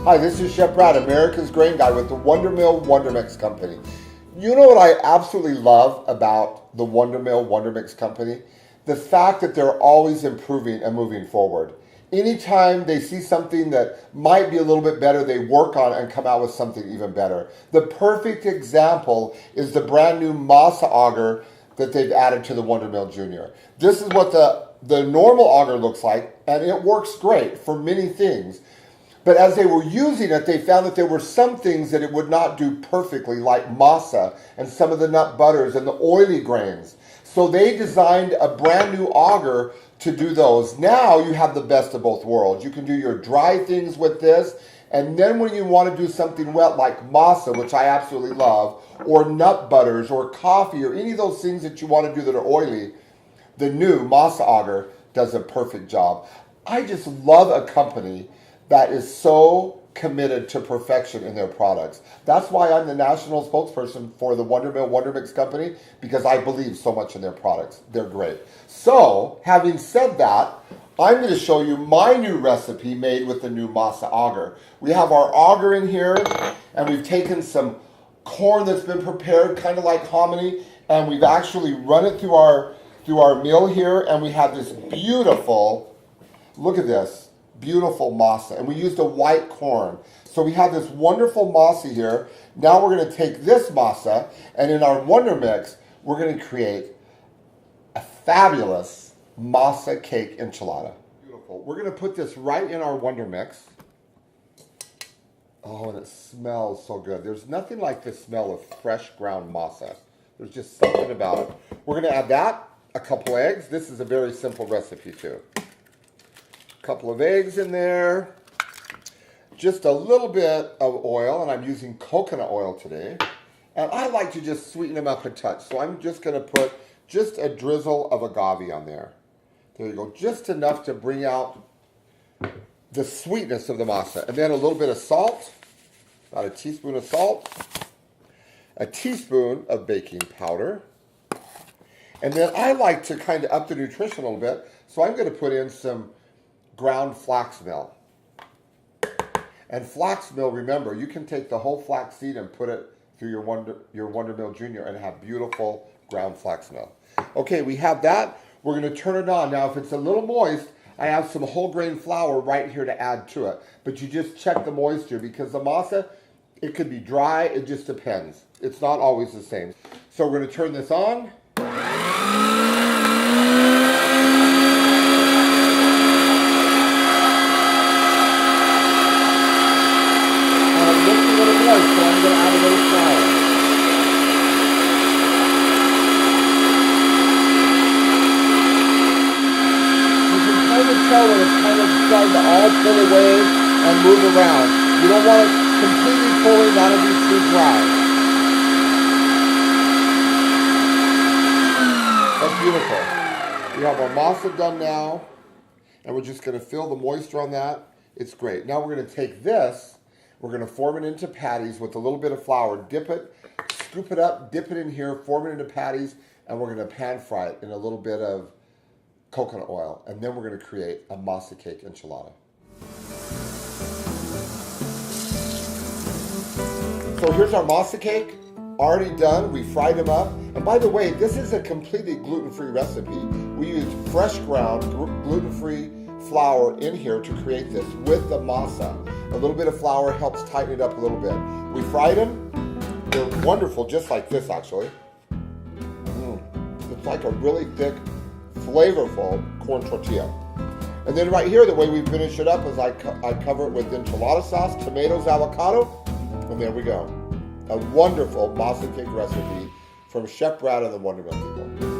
Hi, this is Chef Brad, America's Grain Guy with the Wonder Mill Wonder Mix Company. You know what I absolutely love about the Wonder Mill Wonder Mix Company? The fact that they're always improving and moving forward. Anytime they see something that might be a little bit better, they work on it and come out with something even better. The perfect example is the brand new Masa auger that they've added to the Wonder Mill Junior. This is what the normal auger looks like, and it works great for many things. But as they were using it, they found that there were some things that it would not do perfectly, like masa and some of the nut butters and the oily grains. So they designed a brand new auger to do those. Now you have the best of both worlds. You can do your dry things with this, and then when you want to do something wet like masa, which I absolutely love, or nut butters or coffee or any of those things that you want to do that are oily, the new Masa auger does a perfect job. I just love a company that is so committed to perfection in their products. That's why I'm the national spokesperson for the Wonder Mill Wonder Mix Company, because I believe so much in their products. They're great. So, having said that, I'm going to show you my new recipe made with the new Masa auger. We have our auger in here, and we've taken some corn that's been prepared, kind of like hominy, and we've actually run it through our mill here, and we have this beautiful, look at this, beautiful masa, and we used a white corn. So we have this wonderful masa here. Now we're going to take this masa, and in our Wonder Mix, we're going to create a fabulous masa cake enchilada. Beautiful. We're going to put this right in our Wonder Mix. Oh, and it smells so good. There's nothing like the smell of fresh ground masa. There's just something about it. We're going to add that, a couple eggs. This is a very simple recipe too. Couple of eggs in there, just a little bit of oil, and I'm using coconut oil today. And I like to just sweeten them up a touch, so I'm just going to put just a drizzle of agave on there. There you go, just enough to bring out the sweetness of the masa. And then a little bit of salt, about a teaspoon of salt, a teaspoon of baking powder. And then I like to kind of up the nutrition a little bit, so I'm going to put in some ground flax meal. And flax meal, remember, you can take the whole flax seed and put it through your Wonder Mill Junior and have beautiful ground flax meal. Okay, we have that. We're going to turn it on. Now, if it's a little moist, I have some whole grain flour right here to add to it. But you just check the moisture, because the masa, it could be dry. It just depends. It's not always the same. So we're going to turn this on. So I'm going to add a little flour. You can kind of tell when it's kind of starting to all pull away and move around. You don't want it completely pulling, that'll be too dry. That's beautiful. We have our masa done now, and we're just going to fill the moisture on that. It's great. Now we're going to take this. We're going to form it into patties with a little bit of flour. Dip it, scoop it up, dip it in here, form it into patties, and we're going to pan fry it in a little bit of coconut oil. And then we're going to create a masa cake enchilada. So here's our masa cake, already done. We fried them up. And by the way, this is a completely gluten-free recipe. We used fresh ground, gluten-free flour in here to create this with the masa. A little bit of flour helps tighten it up a little bit. We fried them. They're wonderful, just like this actually. It's like a really thick, flavorful corn tortilla. And then right here, the way we finish it up is I cover it with enchilada sauce, tomatoes, avocado, and there we go. A wonderful masa cake recipe from Chef Brad and the Wonder Mill people.